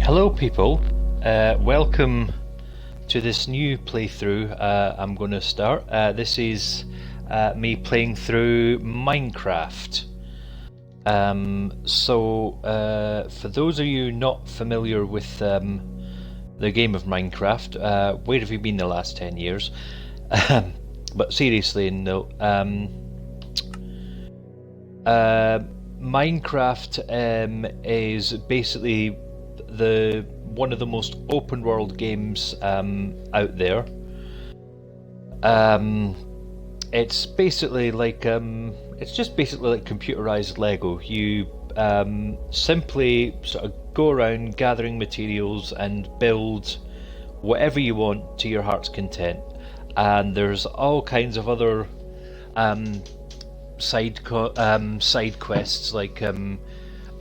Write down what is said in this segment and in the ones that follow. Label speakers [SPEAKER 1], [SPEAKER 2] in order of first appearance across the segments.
[SPEAKER 1] Hello people, welcome to this new playthrough I'm going to start. This is me playing through Minecraft. For those of you not familiar with the game of Minecraft, where have you been the last 10 years? But seriously, no. Minecraft is basically one of the most open world games out there. It's basically like it's just basically like computerized Lego. You simply sort of go around gathering materials and build whatever you want to your heart's content. And there's all kinds of other side quests like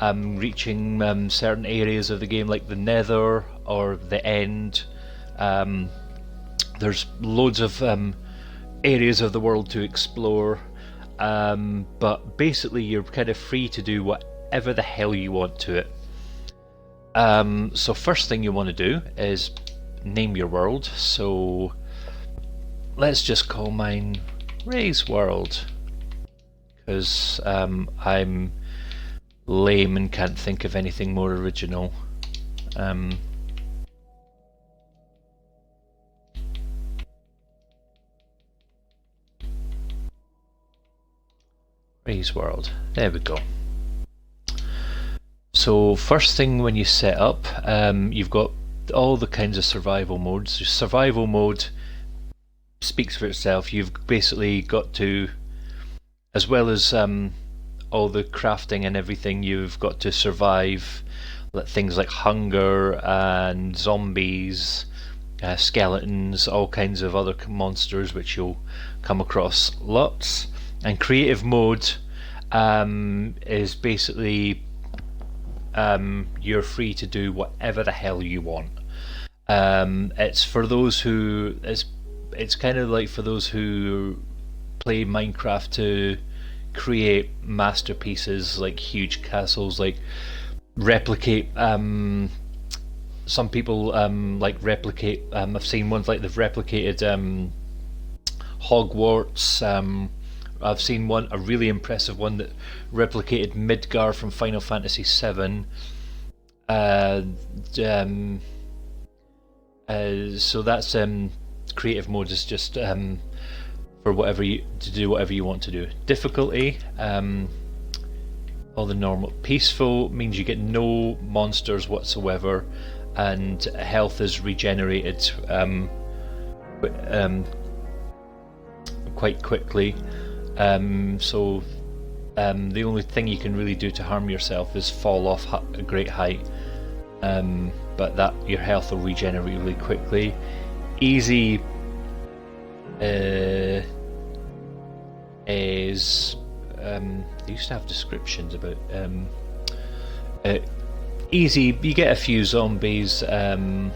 [SPEAKER 1] reaching certain areas of the game, like the Nether or the End. There's loads of areas of the world to explore, but basically you're kind of free to do whatever the hell you want to it. So first thing you want to do is name your world. So let's just call mine Ray's World, because I'm lame and can't think of anything more original. Ray's World, there we go. So first thing when you set up, you've got all the kinds of survival modes. Your survival mode speaks for itself. You've basically got to, as well as all the crafting and everything, you've got to survive things like hunger and zombies, skeletons, all kinds of other monsters which you'll come across lots. And creative mode is basically you're free to do whatever the hell you want. It's for those who it's kind of like for those who play Minecraft to create masterpieces, like huge castles, like replicate. Some people like replicate. I've seen ones like they've replicated Hogwarts. I've seen a really impressive one that replicated Midgar from Final Fantasy VII. So that's creative mode is just for to do whatever you want to do. Difficulty, all the normal. Peaceful means you get no monsters whatsoever, and health is regenerated quite quickly. The only thing you can really do to harm yourself is fall off a great height, but that your health will regenerate really quickly. Easy is they used to have descriptions about easy. You get a few zombies that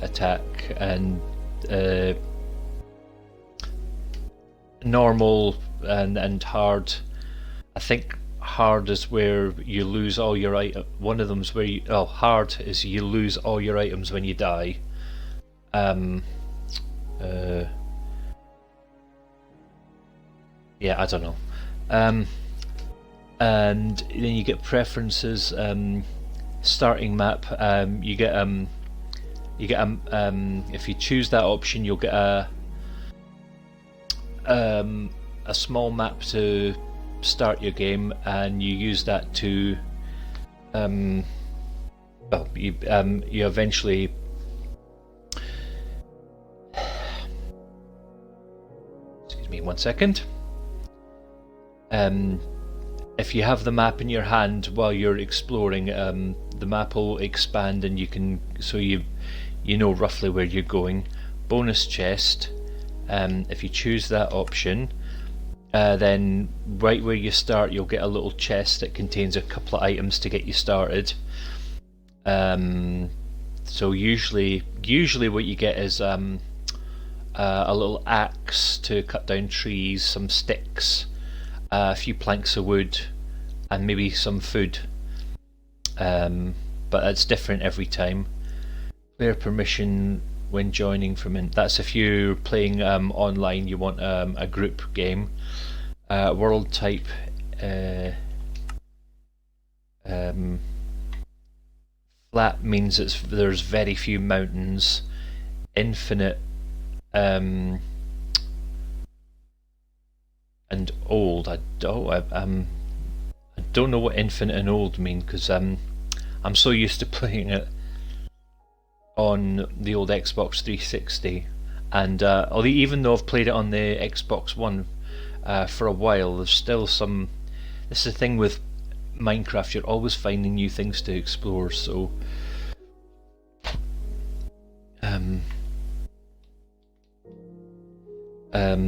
[SPEAKER 1] attack, and normal and hard. I think hard is where you lose all your items. One of them's where hard is you lose all your items when you die. Yeah, I don't know. And then you get preferences. Starting map. You get if you choose that option, you'll get a small map to start your game, and you use that to you eventually excuse me 1 second. If you have the map in your hand while you're exploring, the map will expand, and you can you know roughly where you're going. Bonus chest. If you choose that option, then right where you start you'll get a little chest that contains a couple of items to get you started. So usually what you get is a little axe to cut down trees, some sticks, a few planks of wood, and maybe some food. but it's different every time. Player permission when joining from that's if you're playing online, you want a group game. World type, flat means there's very few mountains. Infinite and old. I don't know what infinite and old mean, because I'm so used to playing it on the old Xbox 360, and even though I've played it on the Xbox One for a while, there's still some. This is the thing with Minecraft, you're always finding new things to explore, so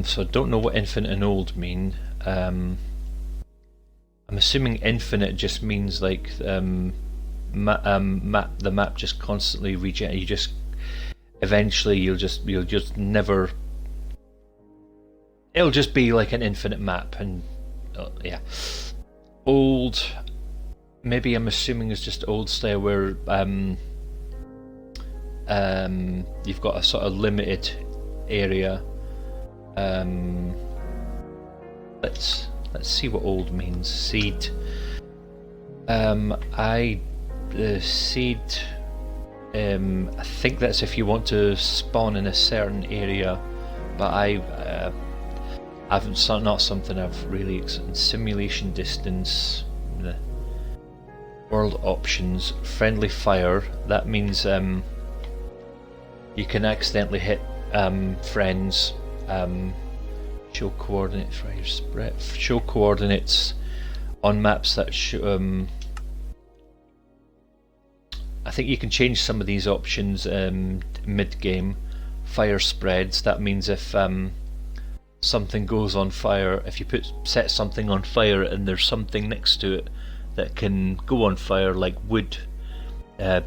[SPEAKER 1] so I don't know what infinite and old mean. I'm assuming infinite just means like the map just constantly regenerates. You just eventually you'll just never. It'll just be like an infinite map, and yeah. Old, maybe I'm assuming it's just old style where you've got a sort of limited area. Let's see what old means. Seed. Seed. I think that's if you want to spawn in a certain area, but not something I've really. Simulation distance. World options. Friendly fire. That means you can accidentally hit friends. Show coordinate fire spread. Show coordinates on maps that I think you can change some of these options mid-game. Fire spreads. That means if something goes on fire, if you set something on fire and there's something next to it that can go on fire, like wood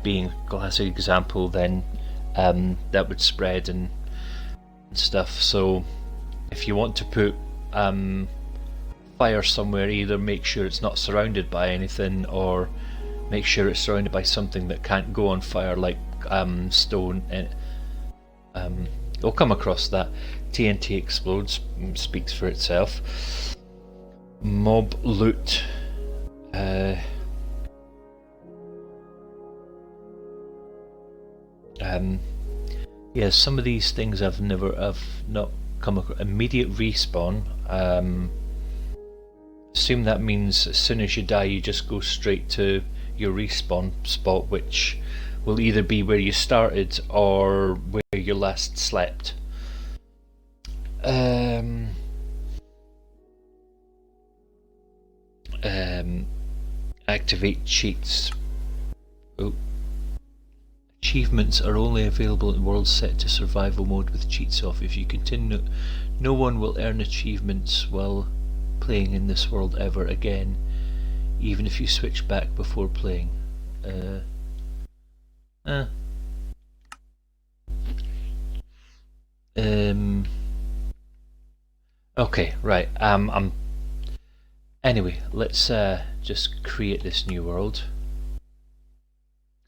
[SPEAKER 1] being a classic example, then that would spread and stuff. So if you want to put fire somewhere, either make sure it's not surrounded by anything, or make sure it's surrounded by something that can't go on fire, like stone. We'll come across that. TNT explodes, speaks for itself. Mob loot. Yeah, some of these things I've not come across. Immediate respawn. Assume that means as soon as you die, you just go straight to your respawn spot, which will either be where you started or where you last slept. Activate cheats. Oh. Achievements are only available in worlds set to survival mode with cheats off. If you continue, no one will earn achievements while playing in this world ever again, even if you switch back before playing. Okay, right. Anyway, let's just create this new world.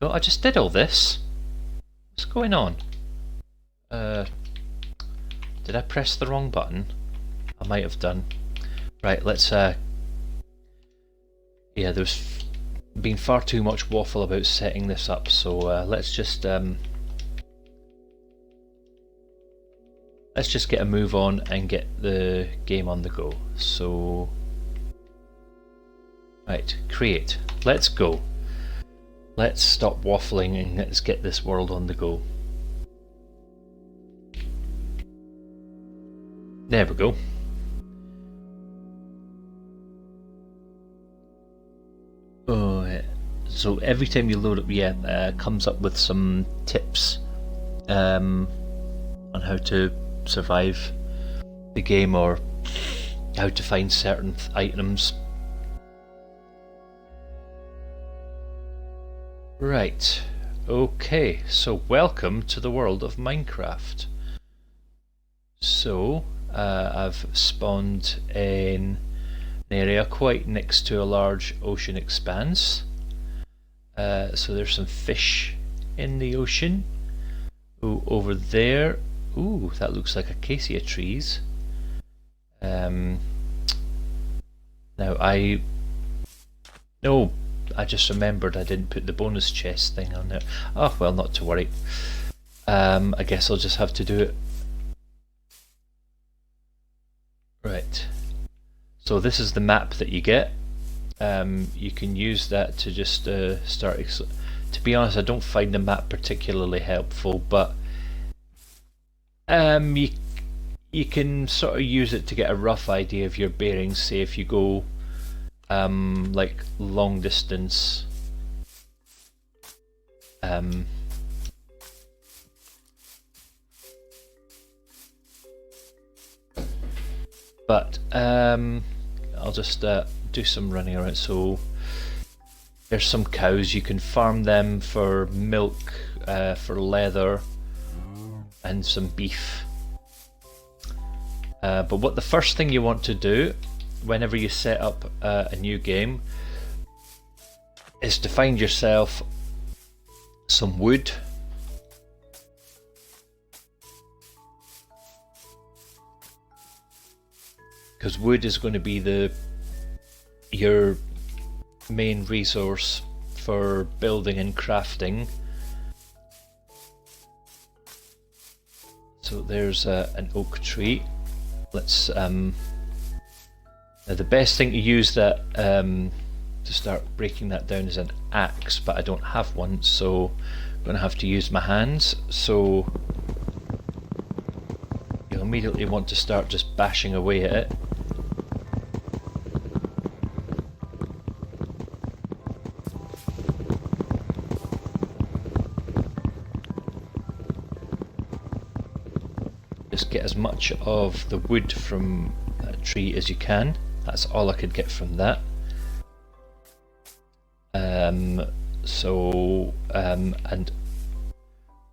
[SPEAKER 1] Oh, I just did all this. What's going on? Did I press the wrong button? I might have done. Right, let's yeah, there's been far too much waffle about setting this up, so let's just get a move on and get the game on the go. So, right, create. Let's go. Let's stop waffling and let's get this world on the go. There we go. Oh, so every time you load up, comes up with some tips on how to survive the game or how to find certain items. Right, okay, so welcome to the world of Minecraft. So, I've spawned in an area quite next to a large ocean expanse. So there's some fish in the ocean. Ooh, over there. Ooh, that looks like acacia trees. Now no, I just remembered I didn't put the bonus chest thing on there. Oh well, not to worry. I guess I'll just have to do it. Right. So this is the map that you get. You can use that to just start. To be honest, I don't find the map particularly helpful, but you can sort of use it to get a rough idea of your bearings. Say if you go like long distance. But I'll just do some running around. So there's some cows. You can farm them for milk, for leather, and some beef. But what the first thing you want to do whenever you set up a new game is to find yourself some wood. Because wood is going to be your main resource for building and crafting. So there's an oak tree. Let's now the best thing to use that to start breaking that down is an axe, but I don't have one, so I'm going to have to use my hands. So you'll immediately want to start just bashing away at it. Just get as much of the wood from that tree as you can. That's all I could get from that. And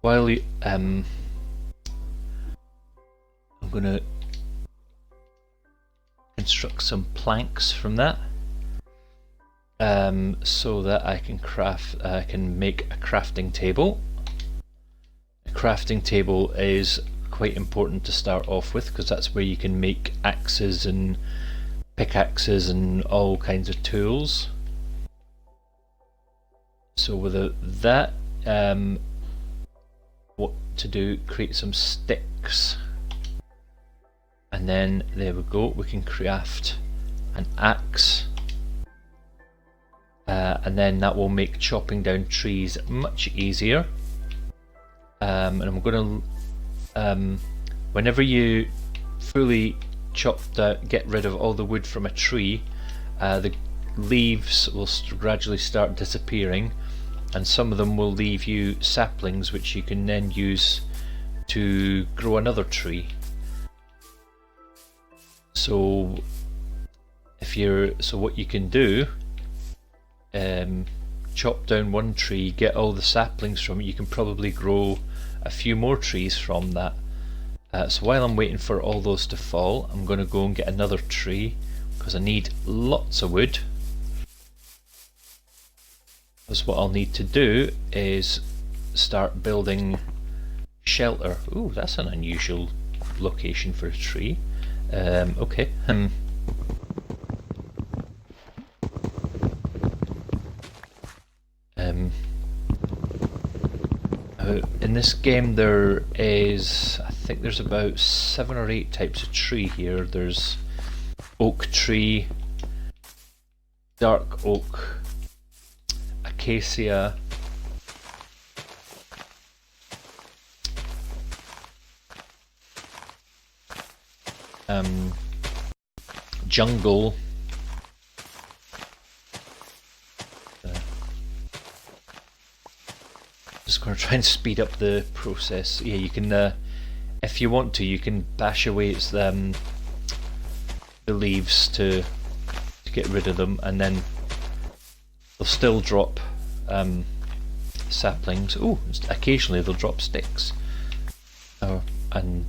[SPEAKER 1] while you, I'm gonna construct some planks from that, so that I can make a crafting table. A crafting table is quite important to start off with because that's where you can make axes and pickaxes and all kinds of tools. So with that, what to do, create some sticks, and then there we go, we can craft an axe, and then that will make chopping down trees much easier. And I'm going to whenever you fully get rid of all the wood from a tree, the leaves will gradually start disappearing, and some of them will leave you saplings which you can then use to grow another tree. So what you can do, chop down one tree, get all the saplings from it, you can probably grow a few more trees from that. So while I'm waiting for all those to fall, I'm going to go and get another tree because I need lots of wood. Because what I'll need to do is start building shelter. Ooh, that's an unusual location for a tree. Okay. In this game there is, I think there's about 7 or 8 types of tree here. There's oak tree, dark oak, acacia, jungle, just going to try and speed up the process. Yeah, you can, if you want to, you can bash away the leaves to get rid of them, and then they'll still drop saplings. Oh, occasionally they'll drop sticks. And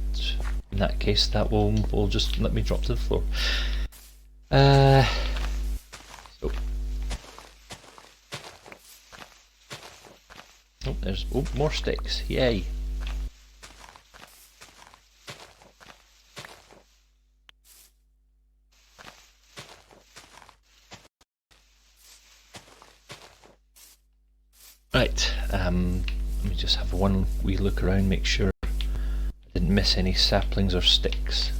[SPEAKER 1] in that case, that will just let me drop to the floor. So there's more sticks. Yay! Right, let me just have one wee look around, make sure I didn't miss any saplings or sticks.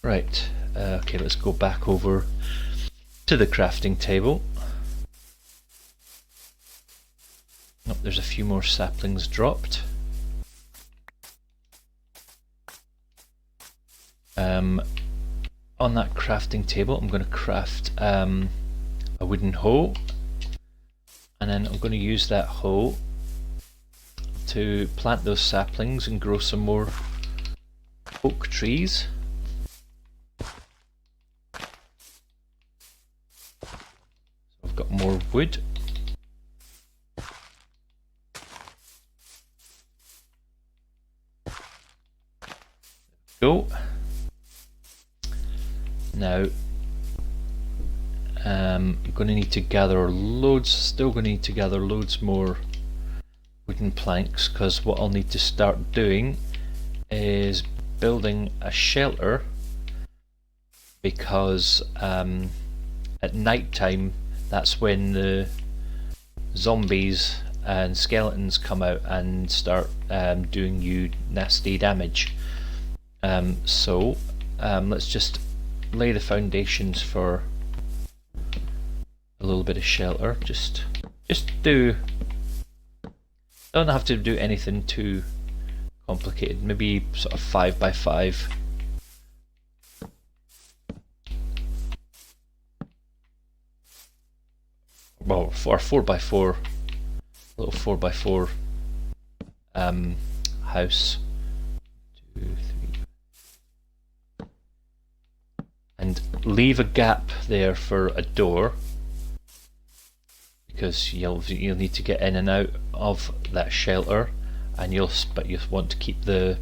[SPEAKER 1] Right, okay, let's go back over to the crafting table. Oh, there's a few more saplings dropped. On that crafting table, I'm going to craft a wooden hoe. And then I'm going to use that hoe to plant those saplings and grow some more oak trees. So I've got more wood. Go. Now I'm going to need to gather loads, still going to need to gather loads more wooden planks, because what I'll need to start doing is building a shelter, because at night time that's when the zombies and skeletons come out and start doing you nasty damage. So let's just lay the foundations for a little bit of shelter. Just don't have to do anything too complicated. Maybe sort of 5 by 5. Well, or 4 by 4. Little 4 by 4 house. 2, 3. And leave a gap there for a door, because you'll need to get in and out of that shelter, and you'll want to keep the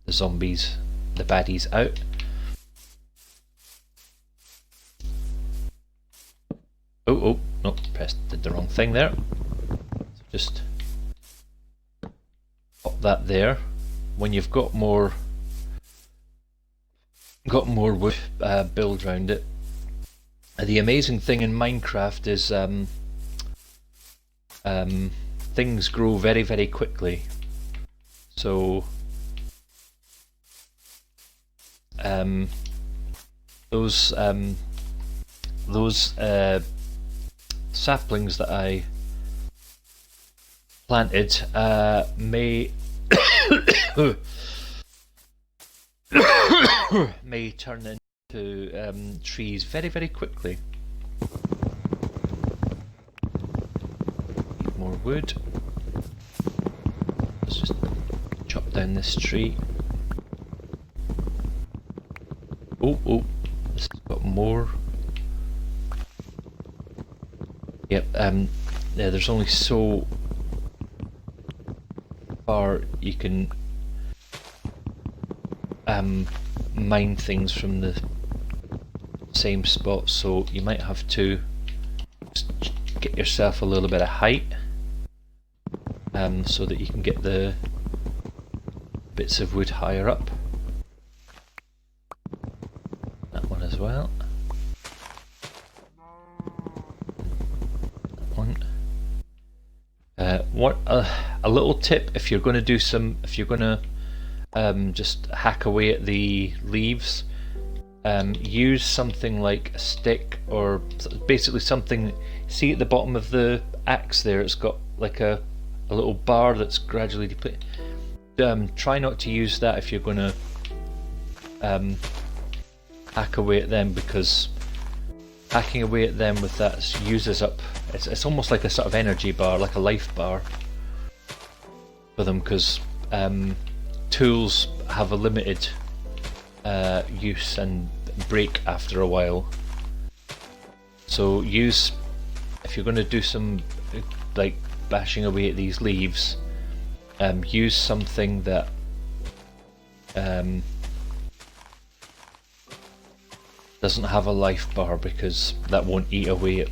[SPEAKER 1] zombies, the baddies, out. Oh no, did the wrong thing there. So just pop that there. When you've got more wood, build around it. The amazing thing in Minecraft is things grow very, very quickly. So those saplings that I planted may may turn into trees very, very quickly. Need more wood. Let's just chop down this tree. Oh, this has got more. Yep, yeah, there's only so far you can mine things from the same spot, so you might have to just get yourself a little bit of height so that you can get the bits of wood higher up. That one as well. That one. What a little tip if you're going to do some, if you're going to just hack away at the leaves, use something like a stick, or basically something. See at the bottom of the axe there, it's got like a little bar that's gradually depleted. Try not to use that if you're going to hack away at them, because hacking away at them with that uses up, it's almost like a sort of energy bar, like a life bar for them, because tools have a limited use and break after a while. So use, if you're going to do some like bashing away at these leaves, use something that doesn't have a life bar, because that won't eat away at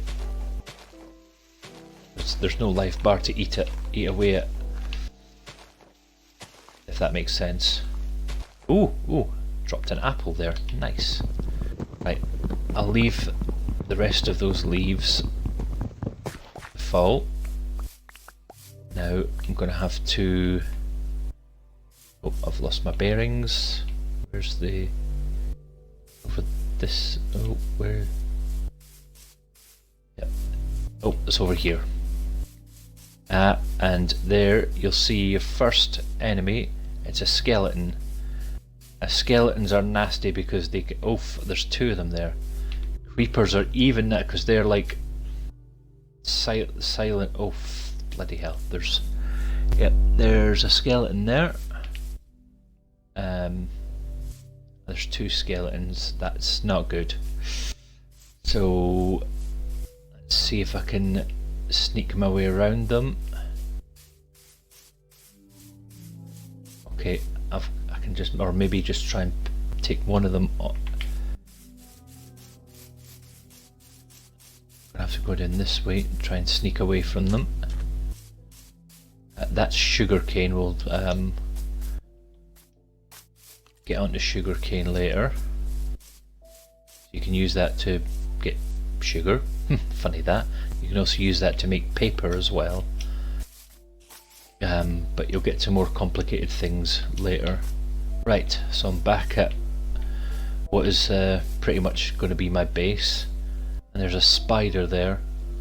[SPEAKER 1] there's no life bar to eat away at. If that makes sense. Ooh, dropped an apple there. Nice. Right, I'll leave the rest of those leaves fall. Now I'm going to have to... Oh, I've lost my bearings. Where's the... Over this... Oh, where... Yep. Oh, it's over here. And there you'll see your first enemy. It's a skeleton. Skeletons are nasty because they can... Oh, there's two of them there. Creepers are even that because they're like silent. Oh, bloody hell! There's a skeleton there. There's two skeletons. That's not good. So let's see if I can sneak my way around them. Okay, I can just, or maybe just try and take one of them off. I have to go down this way and try and sneak away from them. That's sugarcane. We'll get onto sugarcane later. You can use that to get sugar. Funny that. You can also use that to make paper as well. But you'll get to more complicated things later. Right, so I'm back at what is pretty much going to be my base. And there's a spider there.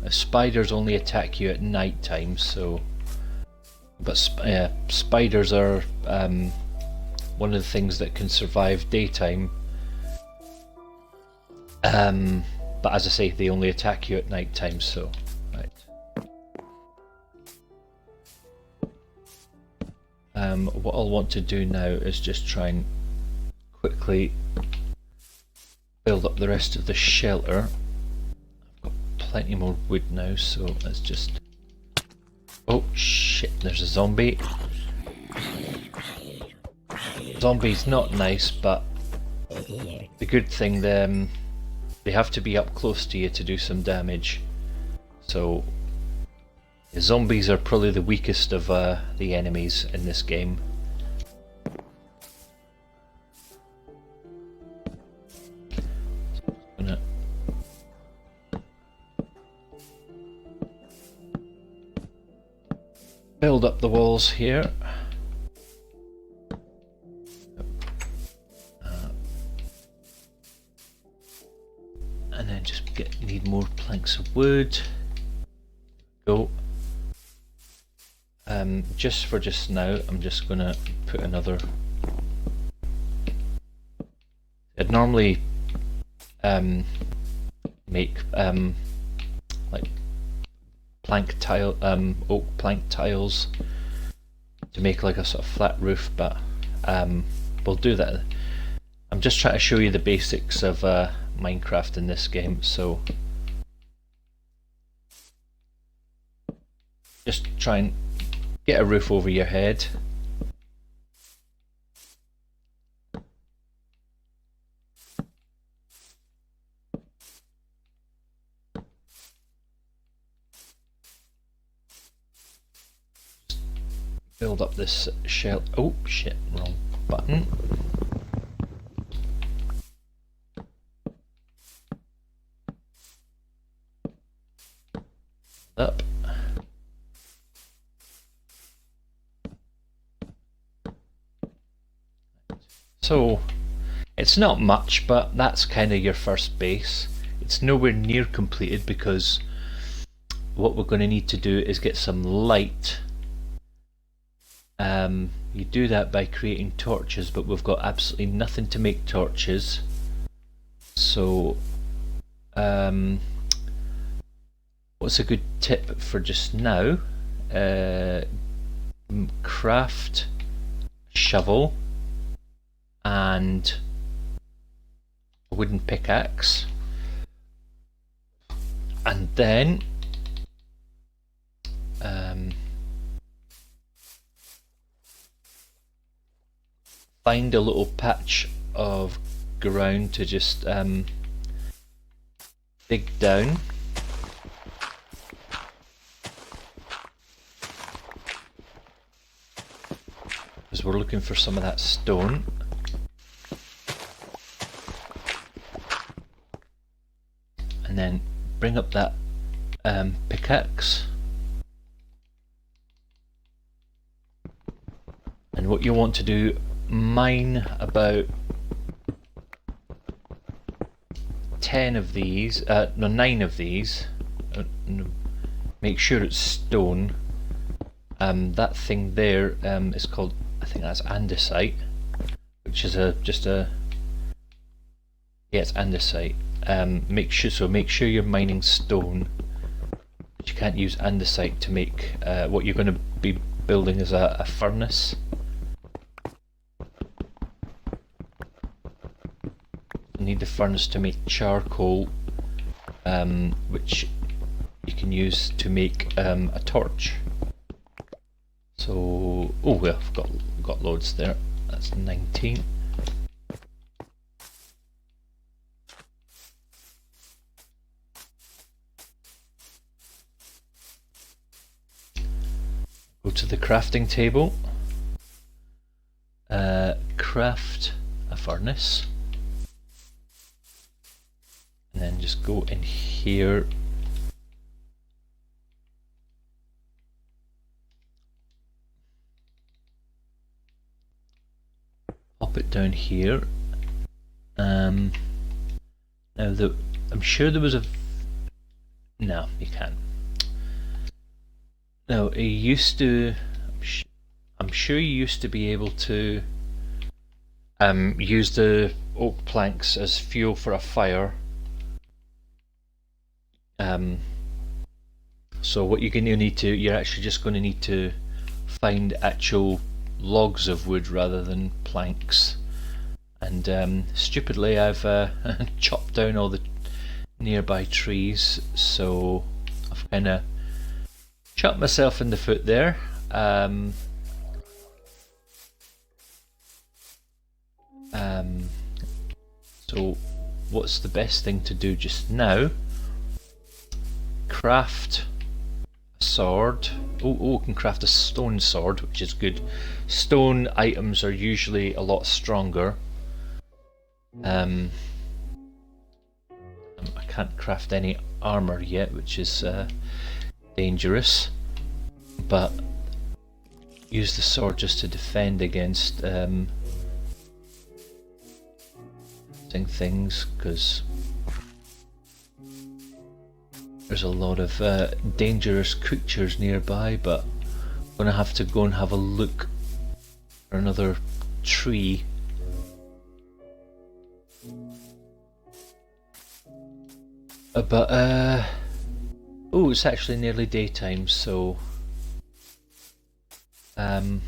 [SPEAKER 1] Spiders only attack you at night time, so... But spiders are one of the things that can survive daytime. But as I say, they only attack you at night time, so... Right. What I'll want to do now is just try and quickly build up the rest of the shelter. Plenty more wood now, so let's just... Oh shit, there's a zombie. Zombie's not nice, but the good thing, they have to be up close to you to do some damage. So the zombies are probably the weakest of the enemies in this game. Build up the walls here. And then just need more planks of wood. Go. Just for just now, I'm just gonna put another... I'd normally make like plank tile, oak plank tiles to make like a sort of flat roof, but we'll do that. I'm just trying to show you the basics of Minecraft in this game, so just try and get a roof over your head. Build up this shell. Oh shit, wrong button. Up. So it's not much, but that's kind of your first base. It's nowhere near completed because what we're going to need to do is get some light. You do that by creating torches, but we've got absolutely nothing to make torches. So what's a good tip for just now? Craft a shovel and a wooden pickaxe, and then find a little patch of ground to just dig down. we're looking for some of that stone. And then bring up that pickaxe. And what you want to do, mine about 10 of these, no, 9 of these. No, make sure it's stone. That thing there is called, I think that's andesite, which is yeah, it's andesite. Make sure you're mining stone. You can't use andesite to make what you're going to be building as a furnace. You need the furnace to make charcoal, which you can use to make a torch. So, oh well, I've got loads there. That's 19. Go to the crafting table. Craft a furnace. And then just go in here. Pop it down here. Now I'm sure there was a... No, you can't. Now it used to... I'm sure you used to be able to use the oak planks as fuel for a fire. So what you're going to need to... You're actually just going to need to find actual logs of wood rather than planks. And stupidly I've chopped down all the nearby trees, so I've kind of shot myself in the foot there. So what's the best thing to do just now? Craft a sword. Oh, can craft a stone sword, which is good. Stone items are usually a lot stronger. I can't craft any armor yet, which is dangerous, but use the sword just to defend against things, because there's a lot of dangerous creatures nearby. But I'm gonna have to go and have a look for another tree. Oh, it's actually nearly daytime, so so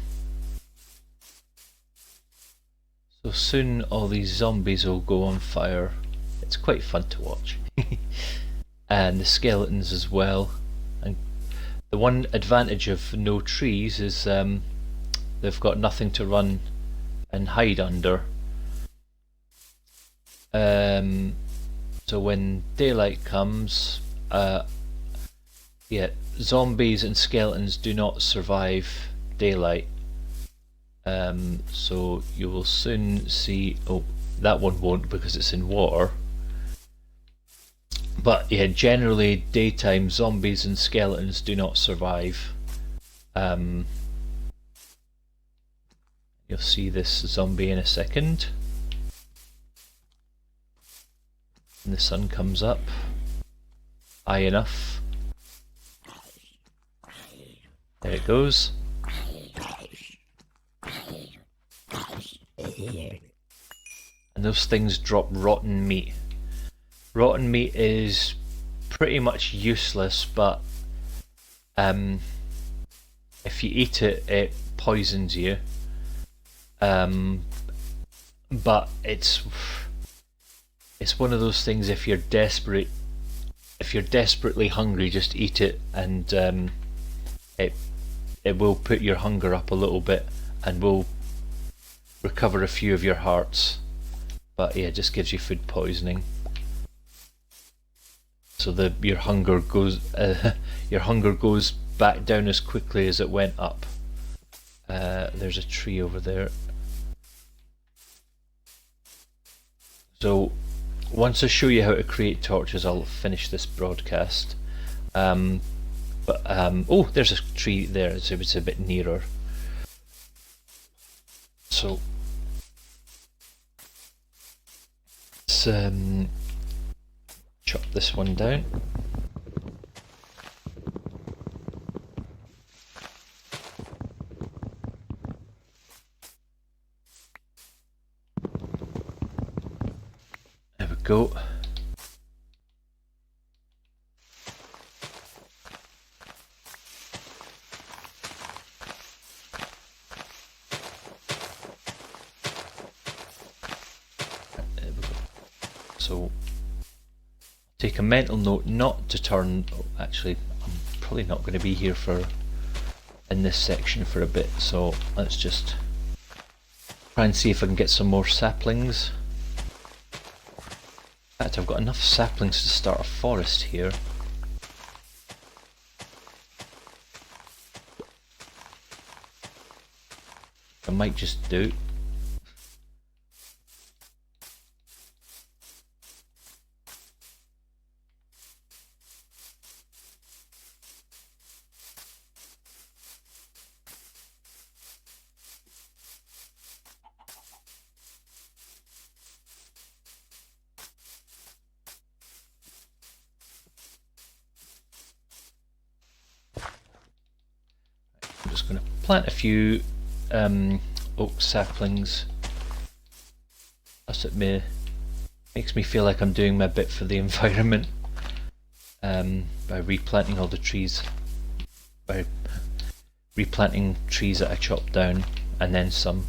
[SPEAKER 1] soon all these zombies will go on fire. It's quite fun to watch. And the skeletons as well. And the one advantage of no trees is they've got nothing to run and hide under. So when daylight comes, yeah, zombies and skeletons do not survive daylight. So you will soon see... Oh, that one won't because it's in water. But yeah, generally daytime zombies and skeletons do not survive. You'll see this zombie in a second. And the sun comes up high enough. There it goes. And those things drop rotten meat. Rotten meat is pretty much useless, but if you eat it, it poisons you. But it's one of those things. If you're desperately hungry, just eat it, and it will put your hunger up a little bit and will recover a few of your hearts. But yeah, it just gives you food poisoning. So your hunger goes back down as quickly as it went up. there's a tree over there. So once I show you how to create torches, I'll finish this broadcast. Oh, there's a tree there. It's a bit nearer. So let's chop this one down. There we go. So take a mental note not to turn. Oh, actually, I'm probably not going to be here in this section for a bit, so let's just try and see if I can get some more saplings. In fact, I've got enough saplings to start a forest here. I might just do. I'm just going to plant a few oak saplings. Plus it makes me feel like I'm doing my bit for the environment by replanting all the trees, by replanting trees that I chopped down and then some.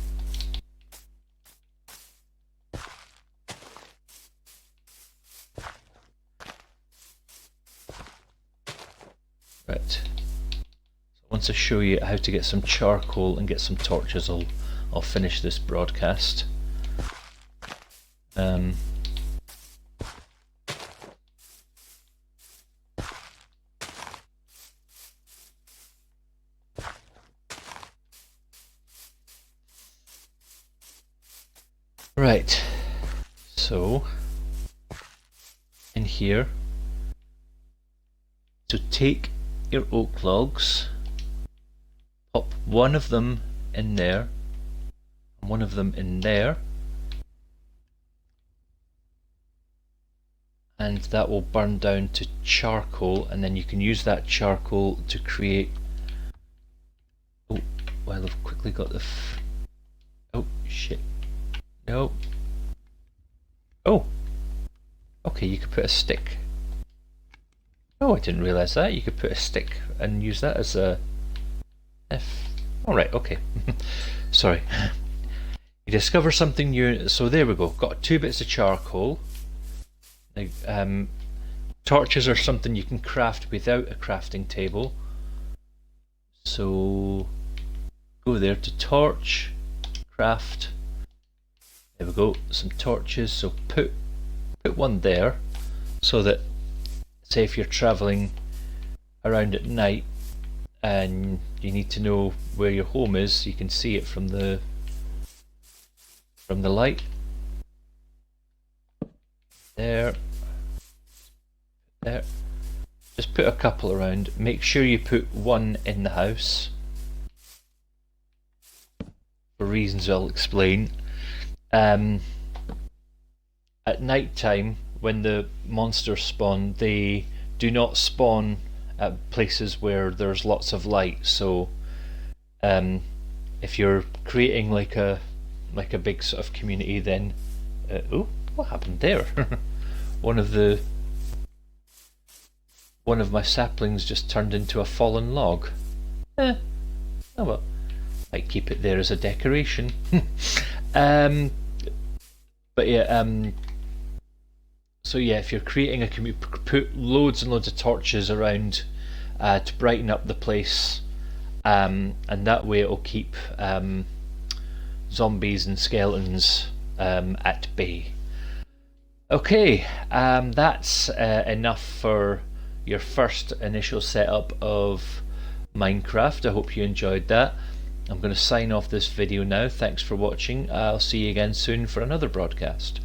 [SPEAKER 1] Right. Once I show you how to get some charcoal and get some torches, I'll finish this broadcast. Right, so in here, so take your oak logs, pop one of them in there, and one of them in there, and that will burn down to charcoal, and then you can use that charcoal to create. Oh, well, I've quickly got the. Oh shit! No. Oh. Okay, you could put a stick. Oh, I didn't realise that. You could put a stick and use that as a. Alright, okay. Sorry. You discover something new. So there we go. Got 2 bits of charcoal. Now, torches are something you can craft without a crafting table. So go there to torch, craft. There we go. Some torches. So put one there, so that say if you're travelling around at night and you need to know where your home is, you can see it from the light. There. Just put a couple around. Make sure you put one in the house for reasons I'll explain. At night time, when the monsters spawn, they do not spawn at places where there's lots of light. So if you're creating like a big sort of community, then oh, what happened there? one of my saplings just turned into a fallen log. Oh well, might keep it there as a decoration. But yeah, so yeah, if you're creating a community, put loads and loads of torches around to brighten up the place, and that way it'll keep zombies and skeletons at bay. Okay, that's enough for your first initial setup of Minecraft. I hope you enjoyed that. I'm going to sign off this video now. Thanks for watching. I'll see you again soon for another broadcast.